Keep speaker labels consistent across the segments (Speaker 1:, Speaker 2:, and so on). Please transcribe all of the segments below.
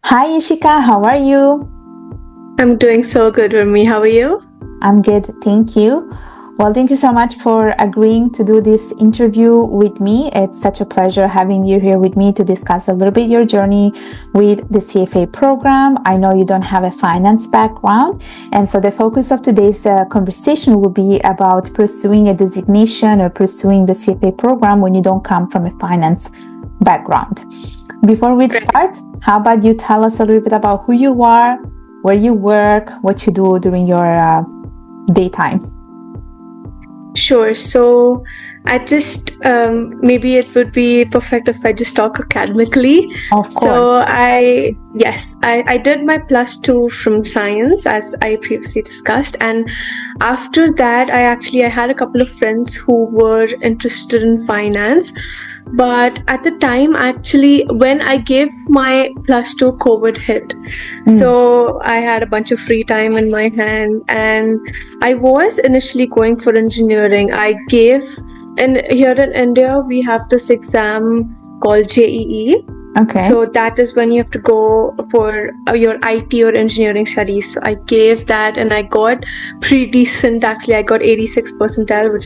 Speaker 1: Hi Ishika, how are you?
Speaker 2: I'm doing so good, Rumi. How are you?
Speaker 1: I'm good, thank you. Well, thank you so much for agreeing to do this interview with me. It's such a pleasure having you here with me to discuss a little bit your journey with the CFA program. I know you don't have a finance background, and so the focus of today's conversation will be about pursuing a designation or pursuing the CFA program when you don't come from a finance background. Before we start, how about you tell us a little bit about who you are, where you work, what you do during your daytime?
Speaker 2: Sure. So I just, maybe it would be perfect if I just talk academically.
Speaker 1: Of course.
Speaker 2: So I did my +2 from science, as I previously discussed. And after that, I had a couple of friends who were interested in finance. But at the time, when I gave my +2, COVID hit. So I had a bunch of free time in my hand, and I was initially going for engineering. And here in India, we have this exam called JEE.
Speaker 1: Okay.
Speaker 2: So that is when you have to go for your IT or engineering studies. So I gave that and I got pretty decent. Actually, I got 86 percentile, which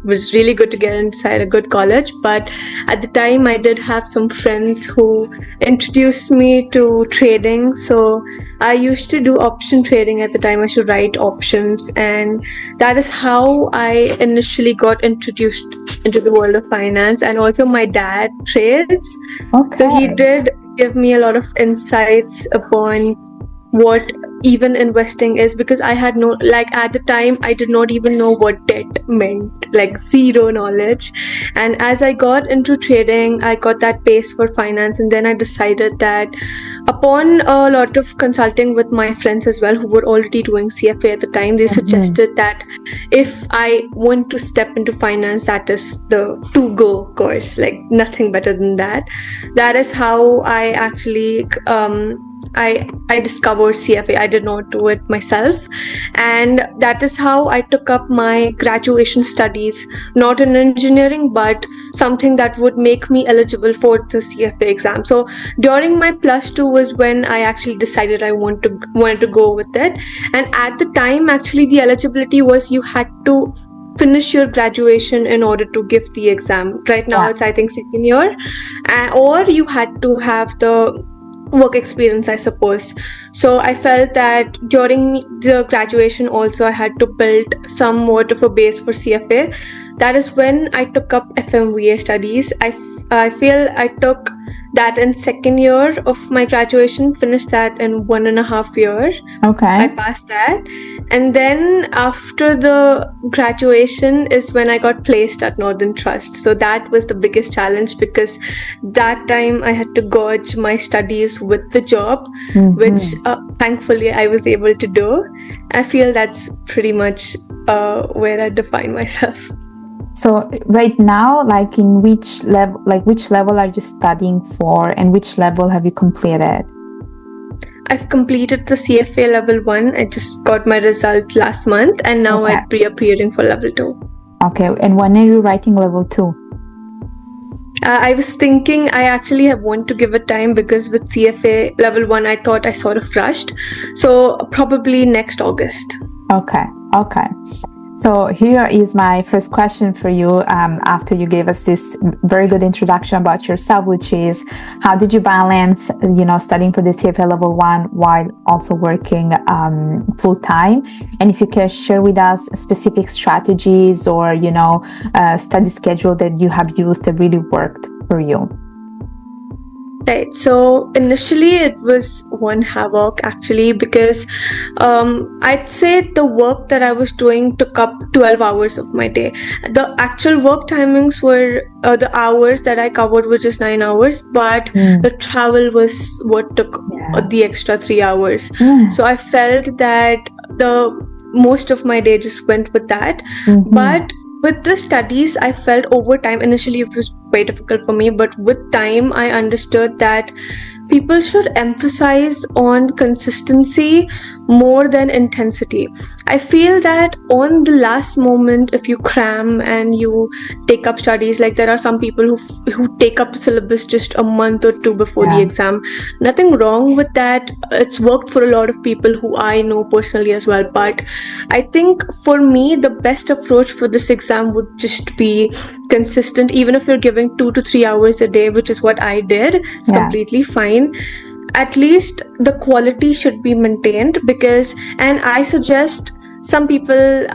Speaker 2: was really good to get inside a good college. But at the time, I did have some friends who introduced me to trading. So I used to do option trading at the time. I used to write options, and that is how I initially got introduced into the world of finance. And also my dad trades.
Speaker 1: Okay.
Speaker 2: So he did give me a lot of insights upon what even investing is, because I had at the time, I did not even know what debt meant, zero knowledge. And as I got into trading, I got that base for finance. And then I decided that, upon a lot of consulting with my friends as well, who were already doing CFA at the time, they suggested that if I want to step into finance, that is the to-go course, nothing better than that. That is how I actually I discovered CFA. I did not do it myself, and that is how I took up my graduation studies, not in engineering, but something that would make me eligible for the CFA exam. So during my +2 was when I actually decided I wanted to go with it. And at the time, actually, the eligibility was you had to finish your graduation in order to give the exam. Right now, it's I think second year, or you had to have the work experience, I suppose. So I felt that during the graduation also, I had to build somewhat of a base for CFA. That is when I took up FMVA studies. I feel I took that in second year of my graduation, finished that in 1.5 years.
Speaker 1: Okay.
Speaker 2: I passed that. And then after the graduation is when I got placed at Northern Trust. So that was the biggest challenge, because that time I had to gauge my studies with the job, which thankfully I was able to do. I feel that's pretty much where I define myself.
Speaker 1: So right now, in which level are you studying for, and which level have you completed?
Speaker 2: I've completed the CFA Level 1. I just got my result last month, and now I'd be appearing for Level 2.
Speaker 1: Okay, and when are you writing Level 2?
Speaker 2: I was thinking I actually have want to give it time, because with CFA Level 1, I thought I sort of rushed. So probably next August.
Speaker 1: Okay. So here is my first question for you, after you gave us this very good introduction about yourself, which is, how did you balance, studying for the CFA Level 1 while also working full time? And if you can share with us specific strategies or, study schedule that you have used that really worked for you.
Speaker 2: Right. So initially it was one havoc, actually, because I'd say the work that I was doing took up 12 hours of my day. The actual work timings were, the hours that I covered were just 9 hours, but the travel was what took the extra 3 hours. So I felt that the most of my day just went with that. But with the studies, I felt over time, initially it was very difficult for me, but with time I understood that people should emphasize on consistency more than intensity. I feel that on the last moment, if you cram and you take up studies, like there are some people who take up the syllabus just a month or two before the exam. Nothing wrong with that. It's worked for a lot of people who I know personally as well. But I think for me, the best approach for this exam would just be consistent. Even if you're giving 2 to 3 hours a day, which is what I did, it's completely fine. At least the quality should be maintained, and I suggest, some people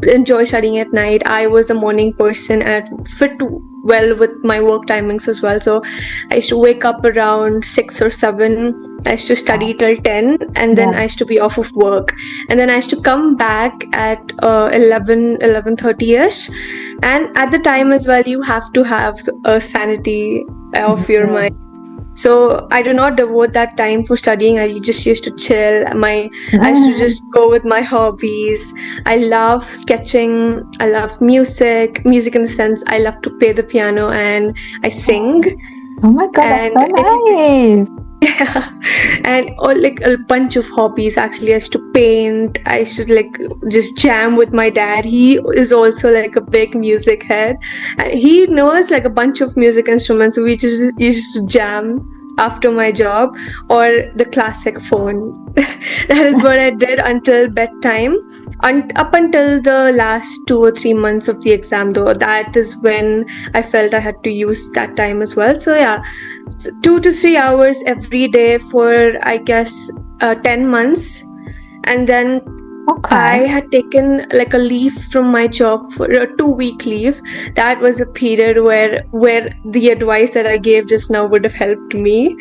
Speaker 2: enjoy studying at night. I was a morning person and it fit well with my work timings as well. So I used to wake up around 6 or 7. I used to study till 10, and then I used to be off of work. And then I used to come back at 11:30ish. And at the time as well, you have to have a sanity of your mind. So I do not devote that time for studying. I just used to chill. I used to just go with my hobbies. I love sketching. I love music. Music in the sense, I love to play the piano and I sing.
Speaker 1: Oh my God, that's so nice.
Speaker 2: Yeah, and like a bunch of hobbies actually. I used to paint. I used to like just jam with my dad. He is also like a big music head. He knows like a bunch of music instruments. So we just used to jam after my job, or the classic phone. That is what I did until bedtime. Up until the last 2 or 3 months of the exam, though, that is when I felt I had to use that time as well. So yeah, 2 to 3 hours every day for, I guess, 10 months. And then I had taken like a leave from my job for a 2-week leave. That was a period where the advice that I gave just now would have helped me,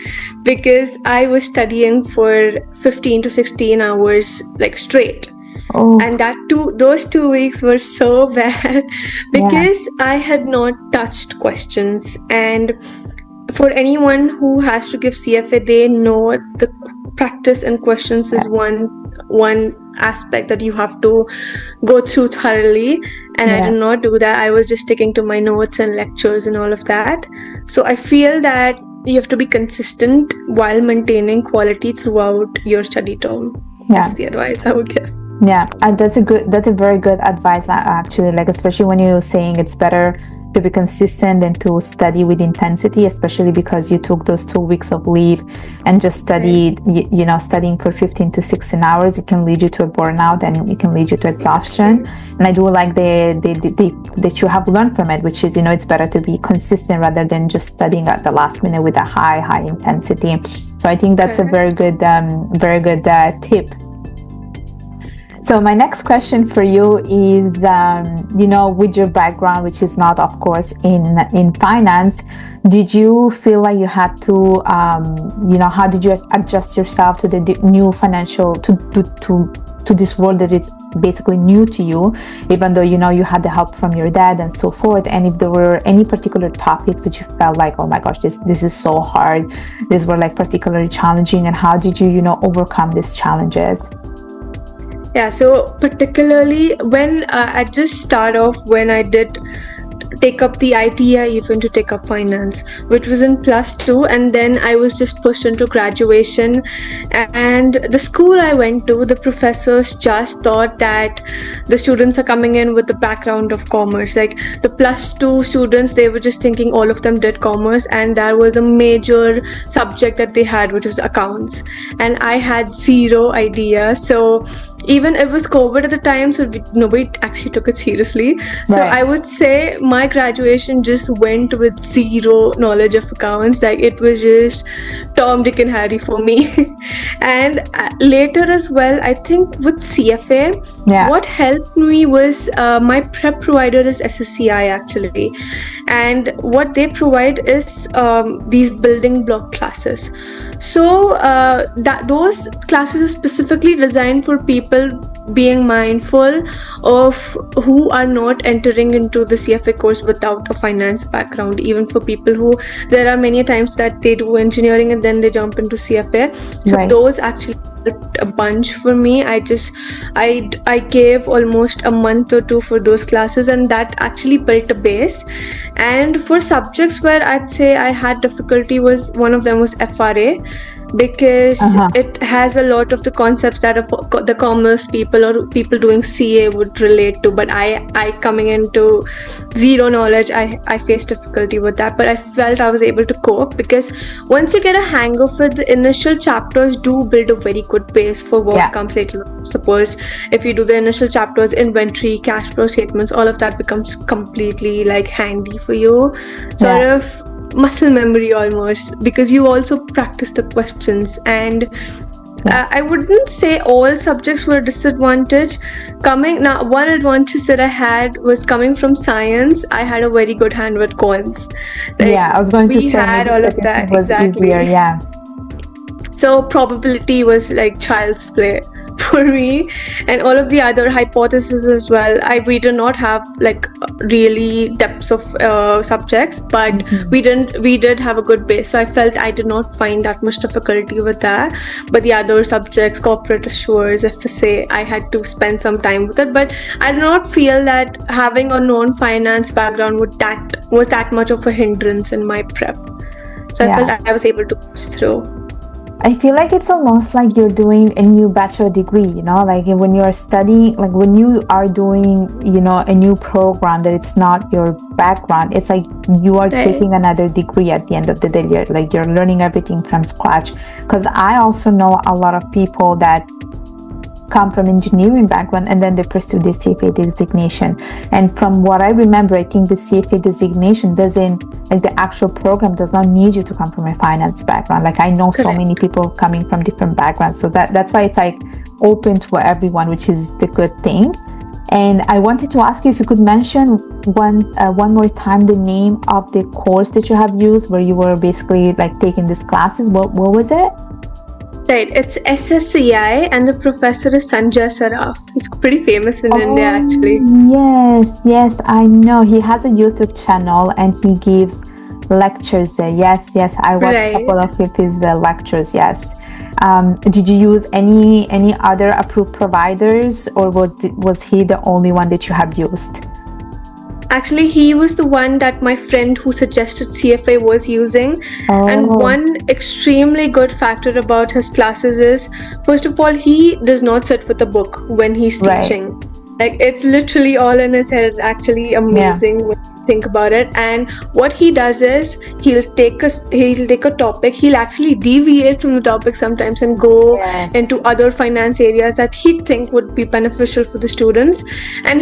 Speaker 2: because I was studying for 15 to 16 hours like straight. And those 2 weeks were so bad because I had not touched questions. And for anyone who has to give CFA, they know the practice and questions is one aspect that you have to go through thoroughly, and I did not do that. I was just sticking to my notes and lectures and all of that. So I feel that you have to be consistent while maintaining quality throughout your study term. That's the advice I would give.
Speaker 1: Yeah, that's a very good advice actually, like especially when you're saying it's better to be consistent and to study with intensity, especially because you took those 2 weeks of leave and just studied, studying for 15 to 16 hours. It can lead you to a burnout and it can lead you to exhaustion. And I do like that you have learned from it, which is, it's better to be consistent rather than just studying at the last minute with a high intensity. So I think that's a very good tip. So my next question for you is, with your background, which is not, of course, in finance, did you feel like you had to, how did you adjust yourself to the new financial, to this world that is basically new to you, even though, you had the help from your dad and so forth? And if there were any particular topics that you felt like, oh my gosh, this is so hard, these were like particularly challenging, and how did you, overcome these challenges?
Speaker 2: Yeah, so particularly when I just start off, when I did take up the idea even to take up finance, which was in +2, and then I was just pushed into graduation. And the school I went to, the professors just thought that the students are coming in with the background of commerce. Like the +2 students, they were just thinking all of them did commerce, and that was a major subject that they had, which was accounts. And I had zero idea. So even it was COVID at the time, so nobody actually took it seriously. So I would say my graduation just went with zero knowledge of accounts. Like it was just Tom, Dick and Harry for me. And later as well, I think with CFA, what helped me was my prep provider is SSCI actually. And what they provide is these building block classes. So those classes are specifically designed for people being mindful of who are not entering into the CFA course without a finance background. Even for people who, there are many times that they do engineering and then they jump into CFA. So
Speaker 1: Right.
Speaker 2: those actually helped a bunch for me. I gave almost a month or two for those classes, and that actually built a base. And for subjects where I'd say I had difficulty, was one of them was FRA, because it has a lot of the concepts that the commerce people or people doing CA would relate to, but I coming into zero knowledge, I faced difficulty with that, but I felt I was able to cope, because once you get a hang of it, the initial chapters do build a very good base for what comes later. Suppose if you do the initial chapters, inventory, cash flow statements, all of that becomes completely like handy for you, sort of muscle memory almost, because you also practice the questions. And I wouldn't say all subjects were a disadvantage. One advantage that I had was coming from science. I had a very good hand with cons.
Speaker 1: I was going to say
Speaker 2: we had all of that.
Speaker 1: was
Speaker 2: Exactly.
Speaker 1: easier,
Speaker 2: So probability was like child's play for me, and all of the other hypotheses as well. We did not have like really depths of subjects, but we did have a good base. So I felt I did not find that much difficulty with that. But the other subjects, corporate assures, FSA, I had to spend some time with it. But I did not feel that having a non-finance background was that much of a hindrance in my prep. So I felt I was able to push through.
Speaker 1: I feel like it's almost like you're doing a new bachelor degree, like when you're studying, like when you are doing, a new program that it's not your background, it's like you are taking another degree at the end of the day. You're learning everything from scratch. Because I also know a lot of people that come from engineering background and then they pursue the CFA designation. And from what I remember, I think the CFA designation the actual program does not need you to come from a finance background. Like I know so many people coming from different backgrounds. So that's why it's like open to everyone, which is the good thing. And I wanted to ask you if you could mention one more time the name of the course that you have used, where you were basically like taking these classes. What was it?
Speaker 2: Right, it's SSCI, and the professor is Sanjay Saraf. He's pretty famous in India, actually.
Speaker 1: Yes, I know. He has a YouTube channel and he gives lectures there. Yes, I watched a couple of his lectures. Yes. Did you use any other approved providers, or was he the only one that you have used?
Speaker 2: Actually, he was the one that my friend who suggested CFA was using. And one extremely good factor about his classes is, first of all, he does not sit with a book when he's teaching. Like, it's literally all in his head. It's actually amazing when you think about it. And what he does is he'll take a topic, he'll actually deviate from the topic sometimes and go into other finance areas that he'd think would be beneficial for the students. And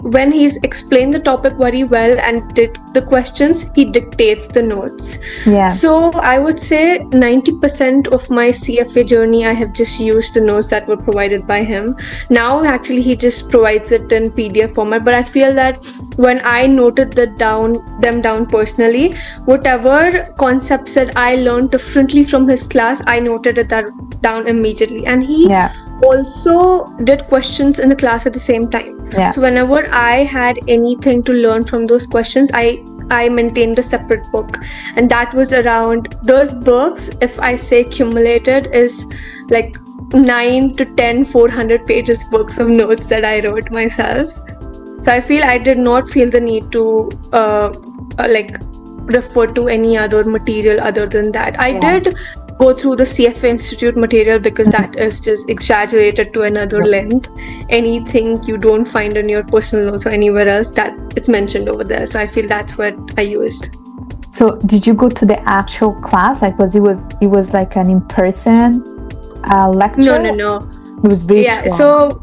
Speaker 2: when he's explained the topic very well and did the questions, he dictates the notes. So I would say 90% of my CFA journey, I have just used the notes that were provided by him. Now actually he just provides it in PDF format, but I feel that when I noted them down personally, whatever concepts that I learned differently from his class, I noted it down immediately. And he also did questions in the class at the same time. So whenever I had anything to learn from those questions, I maintained a separate book, and that was around those books, if I say cumulated, is like 9 to 10 400 pages books of notes that I wrote myself. So I feel I did not feel the need to refer to any other material other than that. I did go through the CFA Institute material, because that is just exaggerated to another length. Anything you don't find in your personal notes or anywhere else, that it's mentioned over there. So I feel that's what I used.
Speaker 1: So did you go to the actual class? Like, it was like an in-person lecture?
Speaker 2: No.
Speaker 1: It was virtual.
Speaker 2: Yeah, so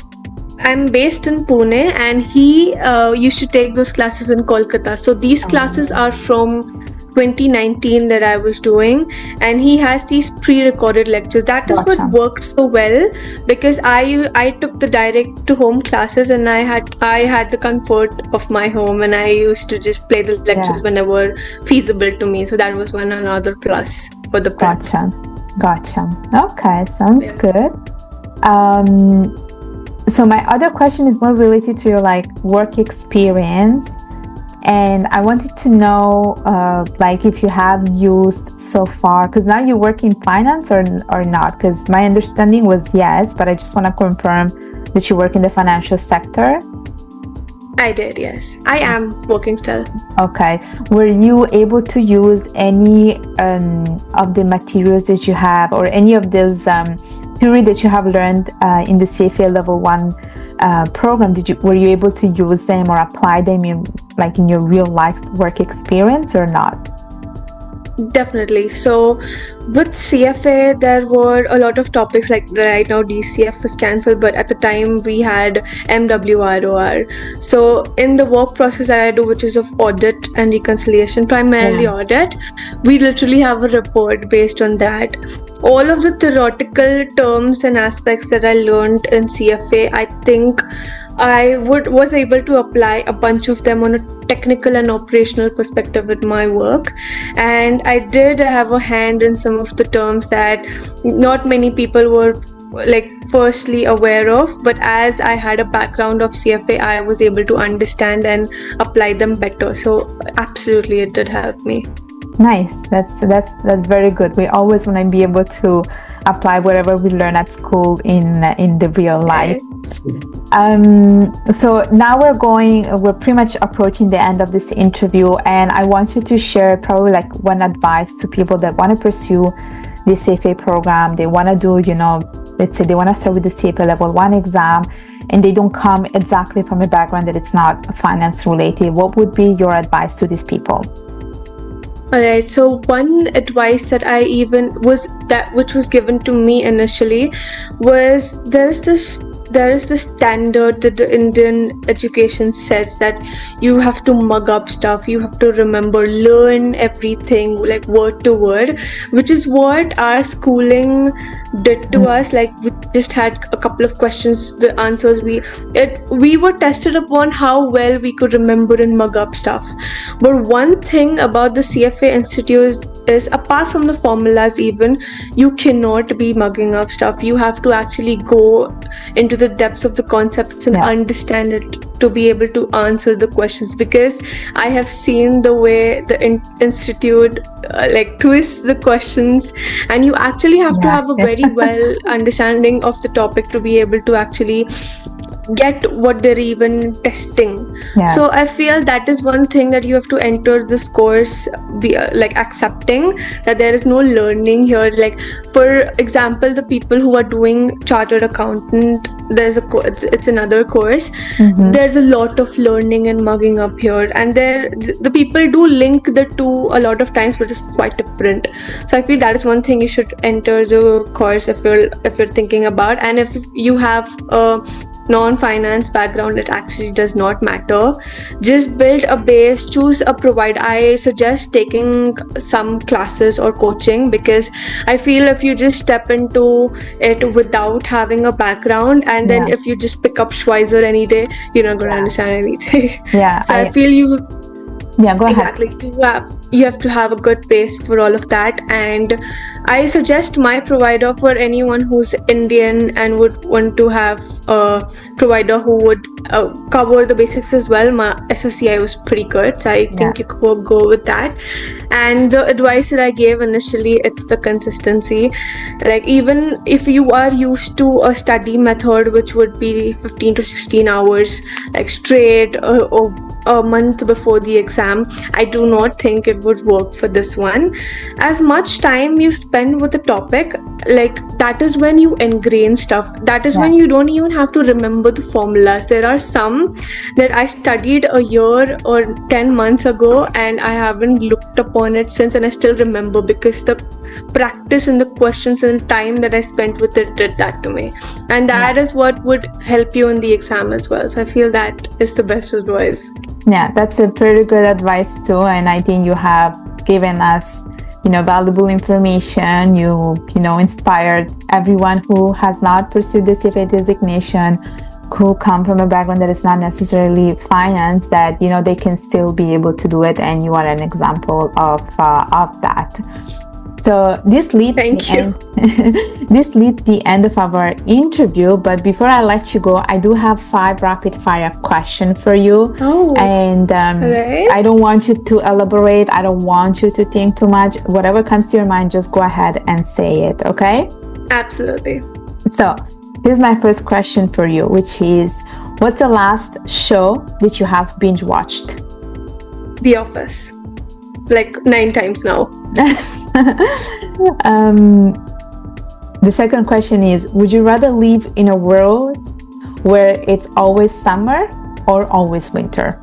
Speaker 2: I'm based in Pune, and he used to take those classes in Kolkata. So these classes are from 2019 that I was doing, and he has these pre-recorded lectures. That is what worked so well, because I took the direct to home classes, and I had the comfort of my home, and I used to just play the lectures whenever feasible to me. So that was another plus for the prep.
Speaker 1: Gotcha. Okay, sounds good. So my other question is more related to your work experience. And I wanted to know, if you have used so far, because now you work in finance or not? Because my understanding was yes, but I just want to confirm that you work in the financial sector.
Speaker 2: I did, yes. I am working still.
Speaker 1: Okay. Were you able to use any of the materials that you have, or any of those theory that you have learned in the CFA Level 1 program? Were you able to use them or apply them in your real life work experience or not?
Speaker 2: Definitely. So with CFA, there were a lot of topics, like right now DCF was cancelled, but at the time we had MWROR. So in the work process that I do, which is of audit and reconciliation, primarily audit, we literally have a report based on that. All of the theoretical terms and aspects that I learned in CFA, I think I was able to apply a bunch of them on a technical and operational perspective with my work, and I did have a hand in some of the terms that not many people were firstly aware of, but as I had a background of CFA, I was able to understand and apply them better. So absolutely, it did help me.
Speaker 1: Nice. That's very good. We always want to be able to apply whatever we learn at school in the real life. So now we're pretty much approaching the end of this interview, and I want you to share probably one advice to people that want to pursue the CFA program. They want to do, let's say they want to start with the CFA Level 1 exam, and they don't come exactly from a background that it's not finance related. What would be your advice to these people?
Speaker 2: Alright, so one advice that which was given to me initially was there is this standard that the Indian education says that you have to mug up stuff, you have to learn everything word to word, which is what our schooling did to us. We just had a couple of questions, the answers, we were tested upon how well we could remember and mug up stuff. But one thing about the CFA Institute is, apart from the formulas even, you cannot be mugging up stuff. You have to actually go into the depths of the concepts and understand it to be able to answer the questions, because I have seen the way the institute twists the questions, and you actually have to have a very well understanding of the topic to be able to actually get what they're even testing. So I feel that is one thing that you have to enter this course accepting that there is no learning here. For example, the people who are doing chartered accountant, it's another course. There's a lot of learning and mugging up here, and the people do link the two a lot of times, but it's quite different. So I feel that is one thing you should enter the course if you're thinking about. And if you have a non-finance background, it actually does not matter. Just build a base, choose a provider. I suggest taking some classes or coaching, because I feel if you just step into it without having a background, and then if you just pick up Schweizer any day, you're not going to understand anything. So I feel go ahead. You have to have a good base for all of that. And I suggest my provider for anyone who's Indian and would want to have a provider who would cover the basics as well. My SSCI was pretty good, so I think you could go with that. And the advice that I gave initially, it's the consistency. Even if you are used to a study method which would be 15 to 16 hours straight or a month before the exam, I do not think it would work for this one. As much time you spend with the topic, that is when you ingrain stuff. That is when you don't even have to remember the formulas. There are some that I studied a year or 10 months ago, and I haven't looked upon it since, and I still remember, because the practice and the questions and the time that I spent with it did that to me. And that is what would help you in the exam as well. So I feel that is the best advice.
Speaker 1: Yeah, that's a pretty good advice too, and I think you have given us, valuable information. You inspired everyone who has not pursued the CFA designation, who come from a background that is not necessarily finance, that they can still be able to do it, and you are an example of that. So this leads
Speaker 2: Thank you.
Speaker 1: this leads the end of our interview. But before I let you go, I do have 5 rapid fire questions for you. And
Speaker 2: right.
Speaker 1: I don't want you to elaborate. I don't want you to think too much. Whatever comes to your mind, just go ahead and say it. Okay?
Speaker 2: Absolutely.
Speaker 1: So here's my first question for you, which is, what's the last show that you have binge watched?
Speaker 2: The Office. Like 9 times now.
Speaker 1: The second question is, would you rather live in a world where it's always summer or always winter?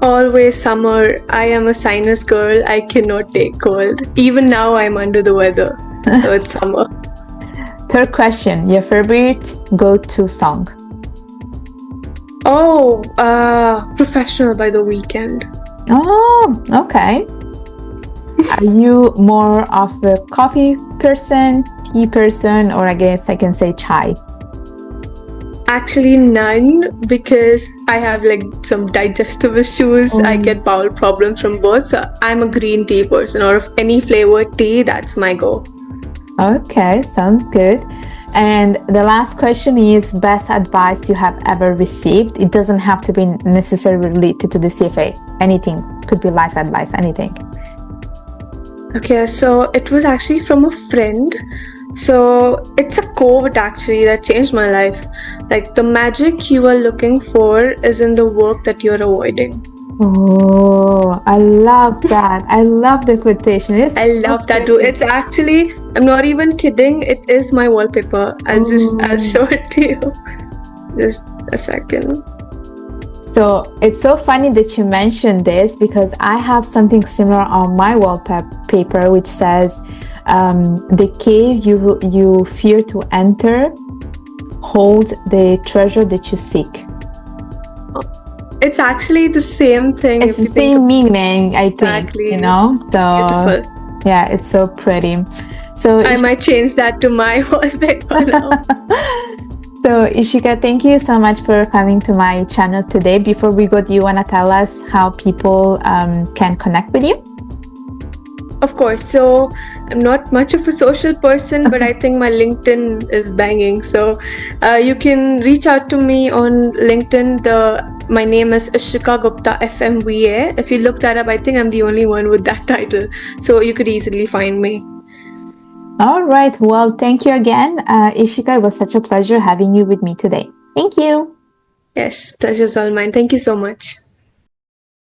Speaker 2: Always summer. I am a sinus girl. I cannot take cold. Even now I'm under the weather. So it's summer.
Speaker 1: Third question, your favorite go-to song?
Speaker 2: Oh, Professional by The Weeknd.
Speaker 1: Oh, okay. Are you more of a coffee person, tea person, or I guess I can say chai?
Speaker 2: Actually, none, because I have like some digestive issues. I get bowel problems from both. So I'm a green tea person, or of any flavored tea, that's my go.
Speaker 1: Okay, sounds good. And the last question is, best advice you have ever received. It doesn't have to be necessarily related to the CFA. Anything. Could be life advice, anything.
Speaker 2: Okay, so it was actually from a friend. So it's a quote actually that changed my life. Like, the magic you are looking for is in the work that you're avoiding.
Speaker 1: Oh, I love that. I love the quotation.
Speaker 2: I love that too. It's actually, I'm not even kidding, it is my wallpaper. I'll show it to you. Just a second.
Speaker 1: So it's so funny that you mentioned this, because I have something similar on my wallpaper, which says, the cave you fear to enter holds the treasure that you seek.
Speaker 2: It's actually the same thing.
Speaker 1: It's the same meaning, I think,
Speaker 2: exactly.
Speaker 1: you know? So,
Speaker 2: beautiful.
Speaker 1: Yeah, it's so pretty. So
Speaker 2: I might change that to my wallpaper now.
Speaker 1: So Ishika, thank you so much for coming to my channel today. Before we go, do you want to tell us how people can connect with you?
Speaker 2: Of course. So I'm not much of a social person, but I think my LinkedIn is banging. So you can reach out to me on LinkedIn. My name is Ishika Gupta, FMVA. If you look that up, I think I'm the only one with that title. So you could easily find me.
Speaker 1: All right. Well, thank you again, Ishika. It was such a pleasure having you with me today. Thank you.
Speaker 2: Yes, pleasure's all mine. Thank you so much.